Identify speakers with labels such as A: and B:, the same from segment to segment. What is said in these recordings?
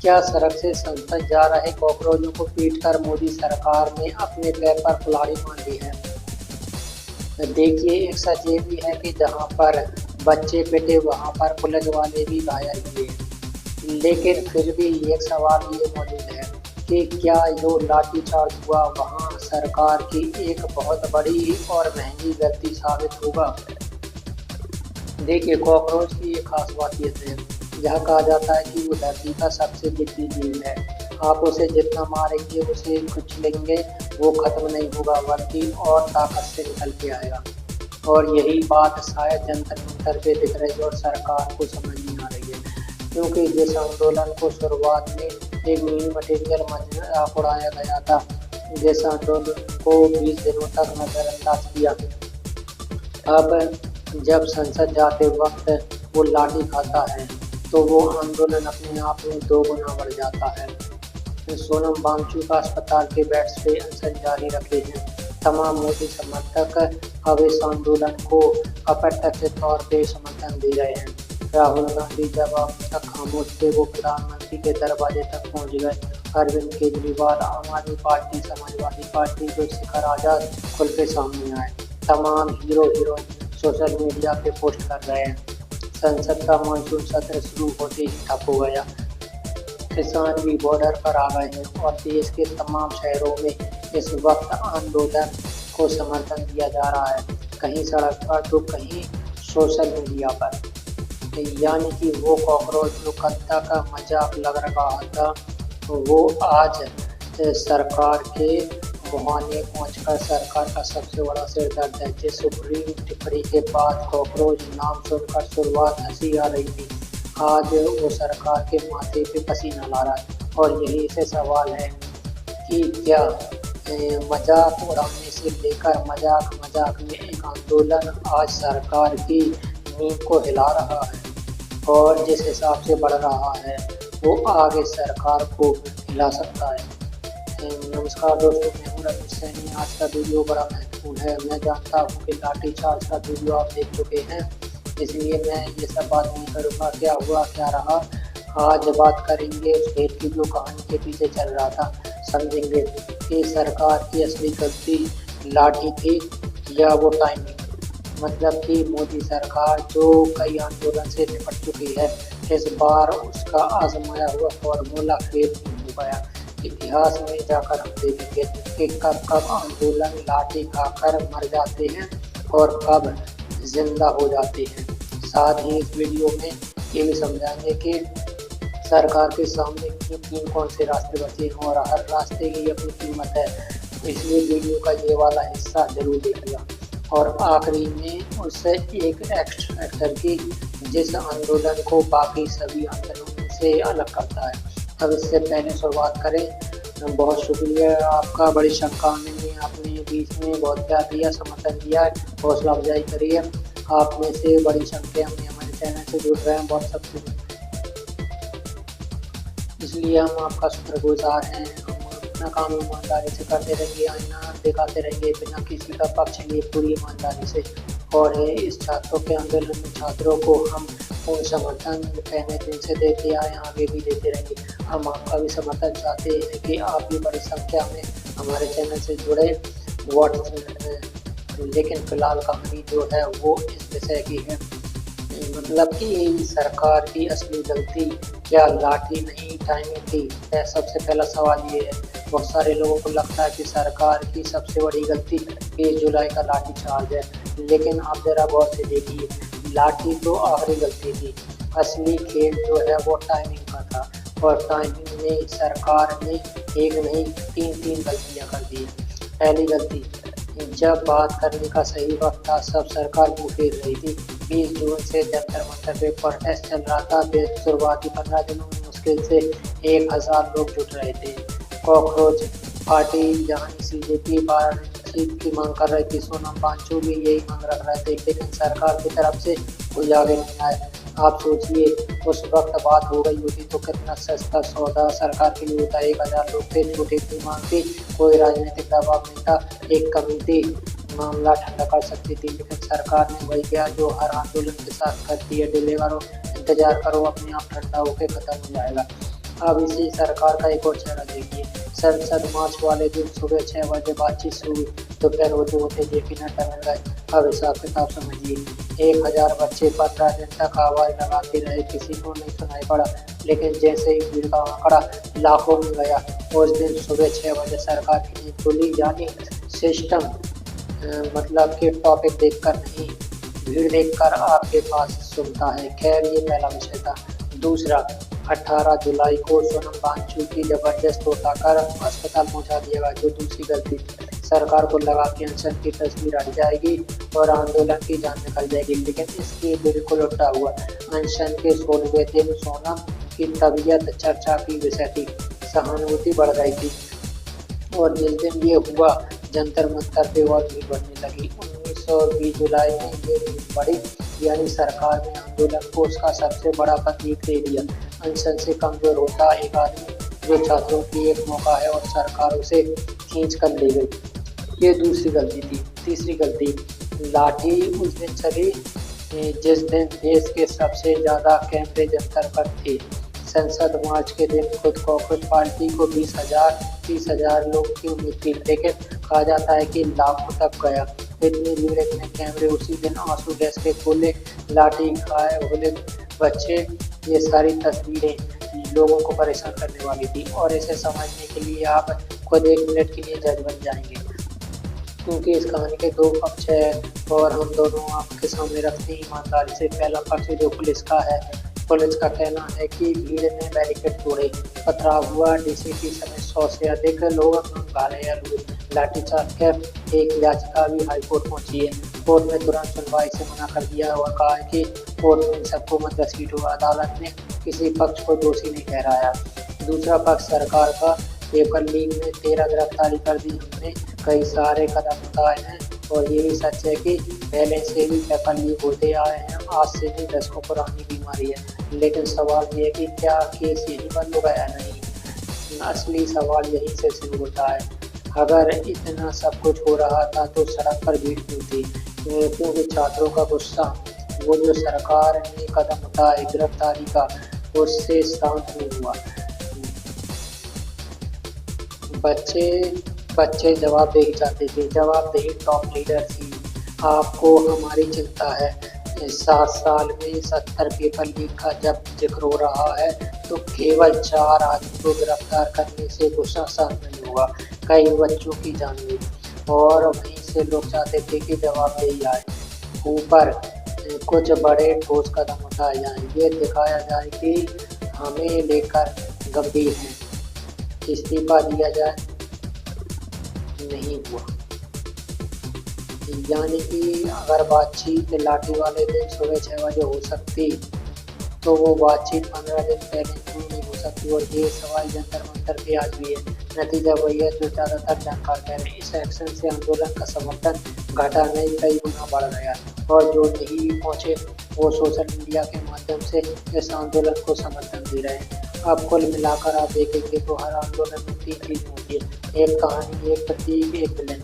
A: क्या सड़क से संसद जा रहे कॉकरोचों को पीटकर मोदी सरकार ने अपने पैर पर कुल्हाड़ी मार दी है। देखिए, एक सच ये भी है कि जहां पर बच्चे पिटे वहां पर पुलिस वाले भी घायल हुए। लेकिन फिर भी एक सवाल ये मौजूद है कि क्या जो लाठीचार्ज हुआ वहां सरकार की एक बहुत बड़ी और महंगी गलती साबित होगा। देखिए, कॉकरोच की एक खास बात ये है, यह कहा जाता है कि वो धरती का सबसे जिद्दी जीव है। आप उसे जितना मारेंगे, उसे कुचलेंगे, वो खत्म नहीं होगा बल्कि और ताकत से निकल के आएगा। और यही बात शायद जंतर मंतर पे दिख रही है और सरकार को समझ नहीं आ रही है, क्योंकि जिस आंदोलन को शुरुआत में एक मिनी मटेरियल मजाक उड़ाया गया था, जिस आंदोलन को 20 दिनों तक नजरअंदाज किया, अब जब संसद जाते वक्त वो लाठी खाता है तो वो आंदोलन अपने आप में 2 गुना बढ़ जाता है। सोनम वांगचुक अस्पताल के बेड्स पे अनशन जारी रखे हैं। तमाम मोदी समर्थक अब इस आंदोलन को अप्रत्यक्ष तौर पे समर्थन दे रहे हैं। राहुल गांधी जब अब तक खामोश थे, वो प्रधानमंत्री के दरवाजे तक पहुंच गए। अरविंद केजरीवाल, आम आदमी पार्टी, समाजवादी पार्टी के शिखर आजाद खुल के सामने आए। तमाम हीरो हीरोइन सोशल मीडिया पे पोस्ट कर रहे हैं। संसद का मानसून सत्र शुरू होते ही ठप हो गया। किसान भी बॉर्डर पर आ गए हैं और देश के तमाम शहरों में इस वक्त आंदोलन को समर्थन दिया जा रहा है, कहीं सड़क पर तो कहीं सोशल मीडिया पर। यानी कि वो कॉकरोच जो कत्ता का मजाक लग रहा था, वो आज सरकार के मुहाने पहुंचकर सरकार का सबसे बड़ा सिरदर्द है। जिस सुप्रीम टिप्पणी के बाद कॉकरोच नाम सुनकर शुरुआत हंसी आ रही थी, आज वो सरकार के माथे पे पसीना ला रहा है। और यही से सवाल है कि क्या मजाक उड़ाने से लेकर मजाक मजाक में एक आंदोलन आज सरकार की नींव को हिला रहा है, और जिस हिसाब से बढ़ रहा है वो आगे सरकार को हिला सकता है। नमस्कार दोस्तों, मैं हूं रमेश सैनी। आज का वीडियो बड़ा महत्वपूर्ण है। मैं जानता हूं कि लाठीचार्ज का वीडियो आप देख चुके हैं, इसलिए मैं ये सब बात नहीं करूँगा क्या हुआ क्या रहा। आज बात करेंगे उस खेल की जो कहानी के पीछे चल रहा था। समझेंगे कि सरकार की असली गलती लाठी थी या वो टाइमिंग। मतलब कि मोदी सरकार जो कई आंदोलन से निपट चुकी है, इस बार उसका आजमाया हुआ फॉर्मूला फेल हो गया। इतिहास में जाकर हम देखेंगे कि कब कब आंदोलन लाठी खाकर मर जाते हैं और कब जिंदा हो जाते हैं। साथ ही इस वीडियो में ये भी समझाएंगे कि सरकार के सामने किन कौन से रास्ते बचे हैं और हर रास्ते की अपनी कीमत है। इसलिए वीडियो का ये वाला हिस्सा जरूर देखिएगा। और आखिरी में उससे एक एक्टर की जिस आंदोलन को बाकी सभी आंदोलनों से अलग करता है। अब इससे पहले शुरुआत करें, बहुत शुक्रिया आपका। बड़ी शंका में आपने बीच में बहुत प्यार दिया, समर्थन दिया, हौसला अफजाई करी है। आप में से बड़ी संख्या में हमारे चैनल से जुड़ रहे हैं व्हाट्सएप से, इसलिए हम आपका शुक्रगुजार हैं। हम अपना काम ईमानदारी से करते रहेंगे, आईना दिखाते रहेंगे बिना किसी का पक्ष लिए, पूरी ईमानदारी से। और इस छात्रों के आंदोलन में छात्रों को हम पूर्ण समर्थन पहले दिन से देते आए, आगे भी देते रहेंगे। हम आपका भी समर्थन चाहते हैं कि आप भी बड़ी संख्या में हमारे चैनल से जुड़े लेकिन फिलहाल कहानी जो है वो इस विषय की है, मतलब कि सरकार की असली गलती क्या लाठी नहीं टाइमिंग थी। सबसे पहला सवाल ये है, बहुत सारे लोगों को लगता है कि सरकार की सबसे बड़ी गलती 20 जुलाई का लाठीचार्ज है, लेकिन आप जरा गौर से देखिए, लाठी तो आखिरी गलती थी। असली खेल जो है वो टाइमिंग का था, और टाइमिंग में सरकार ने एक नहीं 3 गलतियां कर दी। पहली गलती, जब बात करने का सही वक्त था सब सरकार मुँह फेर रही थी। 20 जून से जंतर मंतर पे प्रोटेस्ट चल रहा था। शुरुआती 15 दिनों में मुश्किल से 1000 लोग जुट रहे थे। कॉकरोच पार्टी जहाँ CJP बातचीत की मांग कर रही थी, सोनम वांगचुक भी यही मांग रख रहे थे, लेकिन सरकार की तरफ से कोई आगे नहीं आए। आप सोचिए, उस वक्त बात हो गई होती तो कितना सस्ता सौदा सरकार के लिए होता। 1000 लोग थे, छोटी सी मांग थी, कोई राजनीतिक दबाव नहीं था, एक कमेटी मामला ठंडा कर सकती थी। लेकिन सरकार ने वही किया जो हर आंदोलन के साथ करती है, डिले करो, इंतजार करो, अपने आप ठंडा होकर खत्म हो जाएगा। अब इसी सरकार का एक और चेहरा देखिए। संसद मार्च वाले दिन सुबह 6 बजे बातचीत शुरू हुई, दोपहर होते होते जेपी नड्डा मिल गए। अब हिसाब किताब समझिए, 1,000 बच्चे 15 दिन तक आवाज लगाते रहे, किसी को नहीं सुनाई पड़ा। लेकिन जैसे ही भीड़ का आंकड़ा लाखों में गया, उस दिन सुबह 6 बजे सरकार की नींद खुली, यानी सिस्टम मतलब कि टॉपिक देखकर नहीं, भीड़ देखकर आपके पास सुनता है। खैर, ये पहला विषय था। दूसरा, 18 जुलाई को सोनम वांगचुक की जबरदस्त उठाकर अस्पताल पहुंचा दिया गया, जो दूसरी गलती। सरकार को लगा कि अनशन की तस्वीर हट जाएगी और आंदोलन की जान निकल जाएगी, लेकिन इसकी बिल्कुल उल्टा हुआ। अनशन के 16वें दिन सोनम की तबीयत चर्चा की विषय थी, सहानुभूति बढ़ गई थी, और जिस दिन ये हुआ, जंतर मंतर पे और भीड़ बढ़ने लगी। 1920 जुलाई में ये भीड़ बढ़ी, यानी सरकार ने आंदोलन को उसका सबसे बड़ा प्रतीक दे दिया। अनशन से कमजोर होता एक आदमी, जो छात्रों की एक मौका है, और सरकार उसे खींच कर ले गई। ये दूसरी गलती थी। तीसरी गलती, लाठी उस दिन चली जिस दिन देश के सबसे ज्यादा कैमरे जंतर पर थे। संसद मार्च के दिन खुद कांग्रेस पार्टी को 20,000-30,000 लोग की उम्मीद थी, लेकिन कहा जाता है कि लाखों तक गया। इतनी भीड़, इतने कैमरे, उसी दिन आंसू गैस के गोले, लाठी खाए हुए बच्चे, ये सारी तस्वीरें लोगों को परेशान करने वाली थी। और इसे समझने के लिए आप खुद 1 मिनट के लिए जज बन जाएंगे, क्योंकि इस कहानी के 2 पक्ष है और हम दोनों आपके सामने रखते हैं ईमानदारी से। पहला पक्ष जो पुलिस का है। पुलिस का कहना है कि भीड़ ने बैरिकेड तोड़े, पथराव हुआ, डीसीपी समेत 100 से अधिक लोग घायल हुए, लाठीचार्ज कर एक याचिका भी हाईकोर्ट पहुंची है। कोर्ट ने तुरंत सुनवाई से मना कर दिया और कहा है कि कोर्ट में सबको घसीट हुआ। अदालत ने किसी पक्ष को दोषी नहीं ठहराया। दूसरा पक्ष सरकार का। पेपर लीक में 13 गिरफ्तारी कर दी हमने, कई सारे कदम उठाए हैं, और ये भी सच है कि पहले से भी पेपर लीक होते आए हैं, आज से नहीं, दशकों पुरानी बीमारी है। लेकिन सवाल ये है कि क्या केस यही बंद हो गया? नहीं, असली सवाल यहीं से शुरू होता है। अगर इतना सब कुछ हो रहा था तो सड़क पर भीड़ क्यों थी? क्योंकि छात्रों का गुस्सा, वो जो सरकार ने कदम उठाए गिरफ्तारी का, उससे शांत नहीं हुआ। बच्चे जवाबदेही चाहते थे, जवाबदेही टॉप लीडर थी। आपको हमारी चिंता है। 7 साल में 70 पेपर लीक का जब जिक्र हो रहा है, तो केवल 4 आदमी को गिरफ्तार करने से गुस्सा शांत नहीं हुआ, कई बच्चों की जान गई। और वहीं से लोग चाहते थे कि जवाबदेही आए, ऊपर कुछ बड़े ठोस कदम उठाए जाएं, ये दिखाया जाए कि हमें लेकर गंभीर हैं। इस्तीफा दिया जाए, नहीं हुआ। यानी कि अगर बातचीत लाठी वाले दिन सुबह 6 बजे हो सकती, तो वो बातचीत 15 दिन पहले क्यों नहीं हो सकती? और ये सवाल जंतर मंतर पे आज भी है। नतीजा वही है जो ज़्यादातर जानकार कह रहे हैं। इस एक्शन से आंदोलन का समर्थन घटा नहीं, कई गुना बढ़ गया, और जो नहीं पहुंचे वो सोशल मीडिया के माध्यम से इस आंदोलन को समर्थन दे रहे हैं। अब कुल मिलाकर आप देखेंगे तो हर आंदोलन में 3 चीज़ होती है, एक कहानी, एक प्रतीक, एक विलन।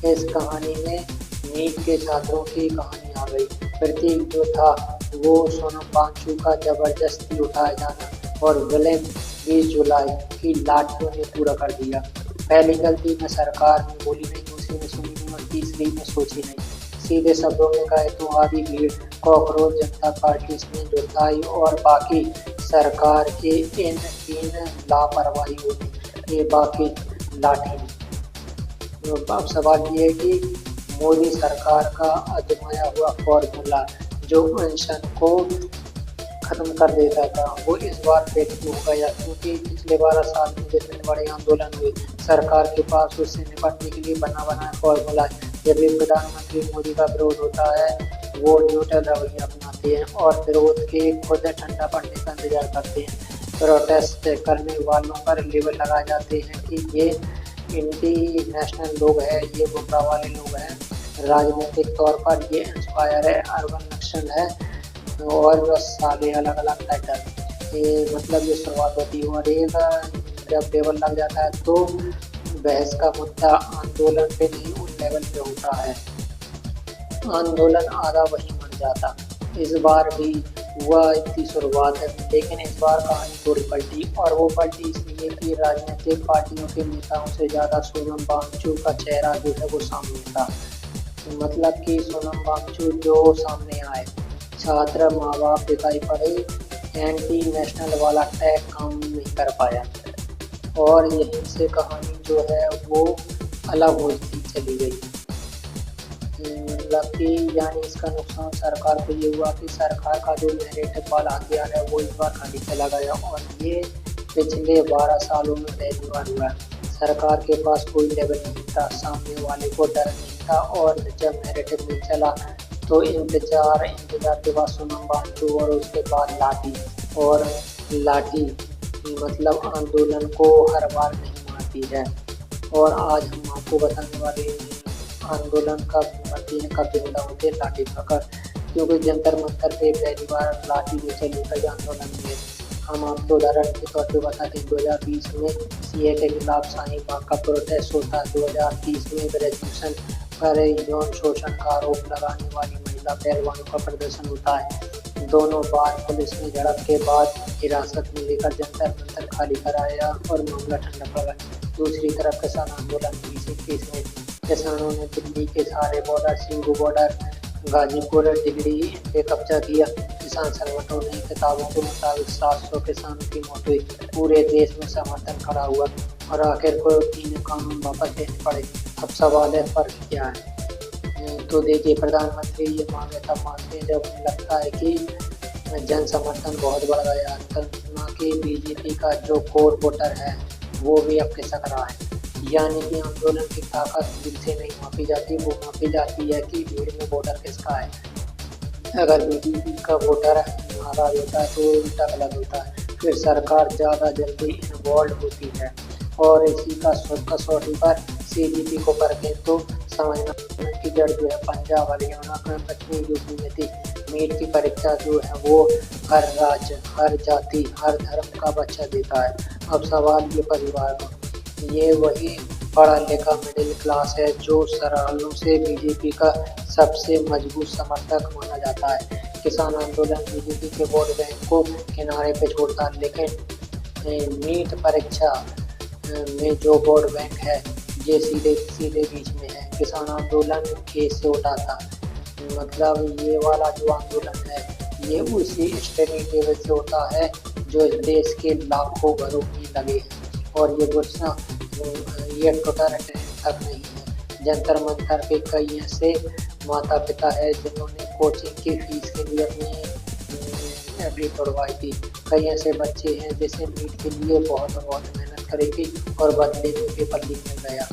A: इस कहानी में नीट के छात्रों की कहानी आ गई। प्रतीक जो था वो सोनम वांगचुक का जबरदस्ती उठाया जाना, और विलेन 20 जुलाई की लाठियों ने पूरा कर दिया। पहली गलती में सरकार ने बोली नहीं, दूसरी में सुनी नहीं, और तीसरी में सोची नहीं। सीधे शब्दों में कहे तो आधी भीड़ कॉकरोच जनता पार्टी ने जुटाई, और बाकी सरकार के इन 3 लापरवाहियों ने, ये बाकी लाठी। तो अब सवाल ये है कि मोदी सरकार का आजमाया हुआ फॉर्मूला जो अनशन को खत्म कर देता था, वो इस बार फेल हो गया, क्योंकि पिछले 12 साल में जितने बड़े आंदोलन हुए, सरकार के पास उससे निपटने के लिए बना बनाया फॉर्मूला है। जब भी प्रधानमंत्री मोदी का विरोध होता है, वो न्यूट्रल रवैया अपनाते हैं और विरोध के खुद ठंडा पड़ने का इंतजार करते हैं। प्रोटेस्ट करने वालों पर लेबल लगाए जाते हैं कि ये इंडी नेशनल लोग हैं, ये गुमराह वाले लोग हैं, राजनीतिक तौर पर ये इंस्पायर है, अर्बन नक्सल है, और बस सारे अलग अलग टाइटल। ये मतलब ये शुरुआत होती है, और एक जब लेवल लग जाता है तो बहस का मुद्दा आंदोलन पे नहीं, उन लेवल पे होता है। आंदोलन आधा वही मर जाता। इस बार भी वह इतनी शुरुआत है, लेकिन इस बार कहानी थोड़ी पलटी, और वो पलटी इसलिए कि राजनीतिक पार्टियों के नेताओं से ज़्यादा सोनम वांगचुक का चेहरा जो है वो सामने था। मतलब कि सोनम वांगचुक जो सामने आए, छात्र, माँ बाप दिखाई पड़े, एंटी नेशनल वाला टैग काम नहीं कर पाया, और यहीं से कहानी जो है वो अलग होती चली गई। मतलब कि यानी इसका नुकसान सरकार को ये हुआ कि सरकार का जो नैरेटिव वाला हथियार है वो इस बार खाली चला गया, और ये पिछले 12 सालों में पहली बार हुआ। सरकार के पास कोई लेवल नहीं था, सामने वाले को डर नहीं था, और जब नैरेटिव नहीं चला तो इंतजार के बाद सोनम वांगचुक, और उसके बाद लाठी, और लाठी मतलब आंदोलन को हर बार नहीं मारती है। और आज हम आपको बताने वाले हैं आंदोलन कब होती है, कब जिंदा होते हैं लाठी पकड़, क्योंकि जंतर मंतर पे पहली बार लाठी भी चली गई आंदोलन में। हम आपको उदाहरण के तौर पे बताते हैं, 2020 में सीए के खिलाफ शाहीन बाग का प्रोटेस्ट होता है, 2030 में ग्रेजुएशन पर यौन शोषण का आरोप लगाने वाली महिला पहलवानों का प्रदर्शन होता है। दोनों बार पुलिस ने झड़प के बाद हिरासत में लेकर जंतर मंतर खाली कराया और मामला ठंडा पड़ गया। दूसरी तरफ किसान आंदोलन इसी केस में किसानों ने दिल्ली के सारे बॉर्डर, सिंगू बॉर्डर, गाजीपुर, डिगरी पे कब्जा किया। किसान संगठनों ने किताबों के मुताबिक 700 किसानों की मौत हुई। पूरे देश में समर्थन खड़ा हुआ, और आखिर को तीन कानून वापस लेने पड़े। अब सवाल है फर्क क्या है? तो देखिए, प्रधानमंत्री ये मांगे तब मानते हैं जब उन्हें लगता है कि जन समर्थन बहुत बढ़ गया, ना कि बीजेपी का जो कोर वोटर है वो भी अब खिसक रहा है। यानी कि आंदोलन की ताकत दिल से नहीं मापी जाती, वो मापी जाती है कि भीड़ में वोटर किसका है। अगर बीजेपी का वोटर नाराज होता है तो उल्टा गलत होता है, फिर सरकार ज़्यादा जल्दी इन्वॉल्व होती है। और इसी का कसौटी पर सीजीपी को परखें तो समझना की जड़ जो है पंजाब, हरियाणा, पश्चिमी यूपी में थी। नीट की परीक्षा जो है वो हर राज्य, हर जाति, हर धर्म का बच्चा देता है। अब सवाल ये परिवार का, ये वही पढ़ा लिखा मिडिल क्लास है जो सालों से बीजेपी का सबसे मजबूत समर्थक माना जाता है। किसान आंदोलन बीजेपी के वोट बैंक को किनारे पे छोड़ता है, लेकिन नीट परीक्षा में जो वोट बैंक है ये सीधे सीधे बीच में है। किसान आंदोलन केस से उठाता, मतलब ये वाला जो आंदोलन है ये उसी स्टडी लेवल से होता है जो इस देश के लाखों घरों में लगे हैं। और ये गुस्सा ये टोटर तक नहीं है। जंतर मंतर के कई ऐसे माता पिता है जिन्होंने कोचिंग की फीस के लिए अपनी एफडी तोड़वाई थी। कई ऐसे बच्चे हैं जैसे नीट के लिए बहुत मेहनत करेगी और बदले में पेपर लीक मिल गया।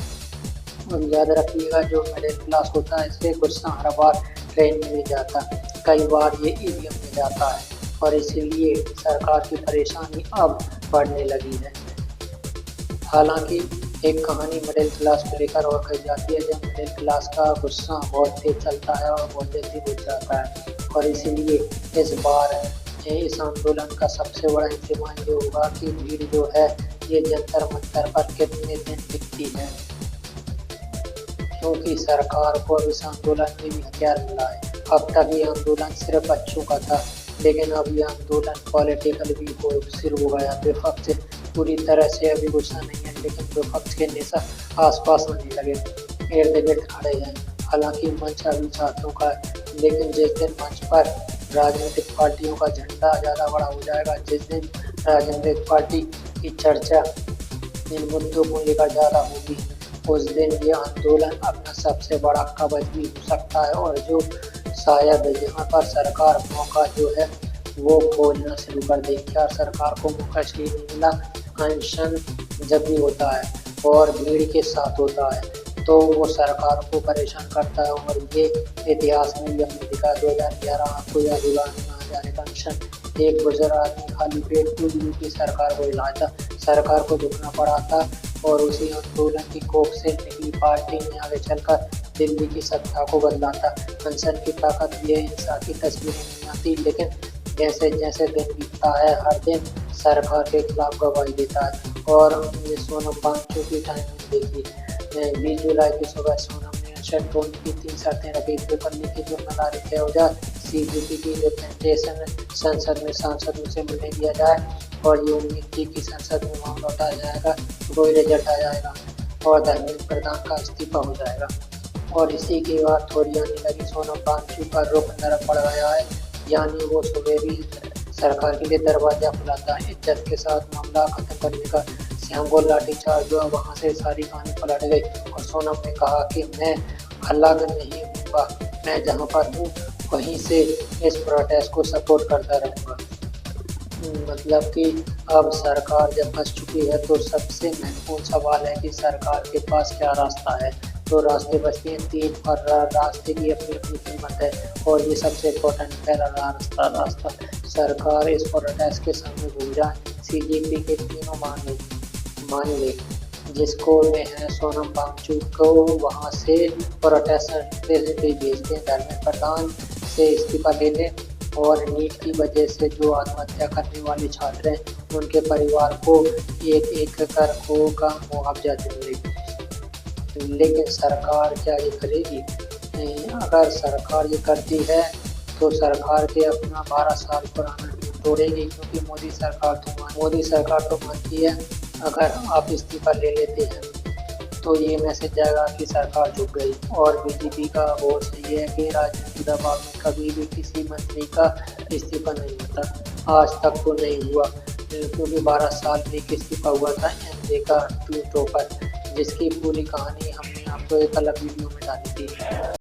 A: और याद रखिएगा, जो मिडिल क्लास होता है इससे गुस्सा हर बार ट्रेन में नहीं जाता, कई बार ये ईवीएम में जाता है, और इसीलिए सरकार की परेशानी अब बढ़ने लगी है। हालांकि एक कहानी मिडिल क्लास को लेकर और कही जाती है, जब मिडिल क्लास का गुस्सा बहुत तेज चलता है और बहुत जल्दी बुझ जाता है। और इसीलिए इस बार इस आंदोलन का सबसे बड़ा इम्तिहान ये होगा कि भीड़ जो है ये जंतर मंतर पर कितने दिन टिकती है, क्योंकि सरकार को इस आंदोलन में भी हथियार मिला है। अब तक ये आंदोलन सिर्फ बच्चों का था, लेकिन अब ये आंदोलन पॉलिटिकल भी शुरू हो गया। विपक्ष पूरी तरह से अभी गुस्सा नहीं है, लेकिन विपक्ष के नेता आसपास आने लगे, इर्द गिर्द खड़े हैं। हालांकि मंच अभी छात्रों का, लेकिन जिस दिन मंच पर राजनीतिक पार्टियों का झंडा ज़्यादा बड़ा हो जाएगा, जिस दिन राजनीतिक पार्टी की चर्चा इन मुद्दों को लेकर ज़्यादा होगी, उस दिन ये आंदोलन अपना सबसे बड़ा कवच भी हो सकता है। और जो शायद यहाँ पर सरकार मौका जो है वो खोजना शुरू कर देगी। और सरकार को मौका इसलिए नहीं मिला, अनशन जब भी होता है और भीड़ के साथ होता है तो वो सरकार को परेशान करता है। और ये इतिहास में भी हमने दिखा, 2011 आपको याद होगा, अनशन एक बुजुर्ग आदमी खाली पेट पूरी की सरकार को हिलाया था, सरकार को झुकना पड़ा था। और उसी आंदोलन की कोख से निकली पार्टी ने आगे चलकर दिल्ली की सत्ता को बदला था। अनशन की ताकत ये हिंसा की तस्वीरें नहीं आती, लेकिन जैसे जैसे दिन बीतता है हर दिन सरकार के खिलाफ गवाही देता है। और सोनम वांगचुक की टाइमिंग देखी, 20 जुलाई की सुबह सोनम ने अनशन तोड़ने की 3 शर्तें रखी। पेपर लीकेज जो नलारी तय हो जाए, सीजेपी की रिप्रेजेंटेशन संसद में सांसदों से मिलने दिया जाए और ये उम्मीद थी कि संसद में मामला उठाया जाएगा, कोई रिजल्ट आ जाएगा और धर्मेंद्र प्रधान का इस्तीफा हो जाएगा। और इसी के बाद थोड़ी आने लगी सोनम वांगचुक का रुख नरम पड़ गया है, यानी वो सुबह भी सरकार के लिए दरवाजा खुला था, इज्जत के साथ मामला खत्म करने का। श्याम को लाठीचार्ज हुआ, वहाँ से सारी कहानी पलट गई और सोनम ने कहा कि मैं अलग नहीं हूँगा, मैं जहाँ पर हूँ वहीं से इस प्रोटेस्ट को सपोर्ट करता रहूँगा। मतलब कि अब सरकार जब फंस चुकी है तो सबसे महत्वपूर्ण सवाल है कि सरकार के पास क्या रास्ता है। तो रास्ते बचते हैं तीन और रास्ते की अपनी अपनी कीमत है और ये सबसे इम्पोर्टेंट पहला रास्ता सरकार इस प्रोटेस्ट के सामने भूल जाए, सीजेपी के तीनों मान ले जिसको में है सोनम वांगचुक को वहाँ से प्रोटेस्ट भेज दें, धर्मेंद्र प्रधान से इस्तीफा ले लें और नीट की वजह से जो आत्महत्या करने वाले छात्र हैं उनके परिवार को एक करोड़ का मुआवजा देंगे। लेकिन सरकार क्या ये करेगी? अगर सरकार ये करती है तो सरकार के अपना 12 साल पुराना नीति तोड़ेगी, क्योंकि मोदी सरकार तो मानती है अगर आप इस्तीफा ले लेते हैं तो ये मैसेज जाएगा कि सरकार झुक गई। और बीजेपी का बहुत सही है कि राजनीतिक दबाव में कभी भी किसी मंत्री का इस्तीफा नहीं होता, आज तक तो नहीं हुआ, क्योंकि 12 साल में एक इस्तीफा हुआ था एनजे का ट्वीटों पर, जिसकी पूरी कहानी हमने आपको एक अलग वीडियो में डाली थी।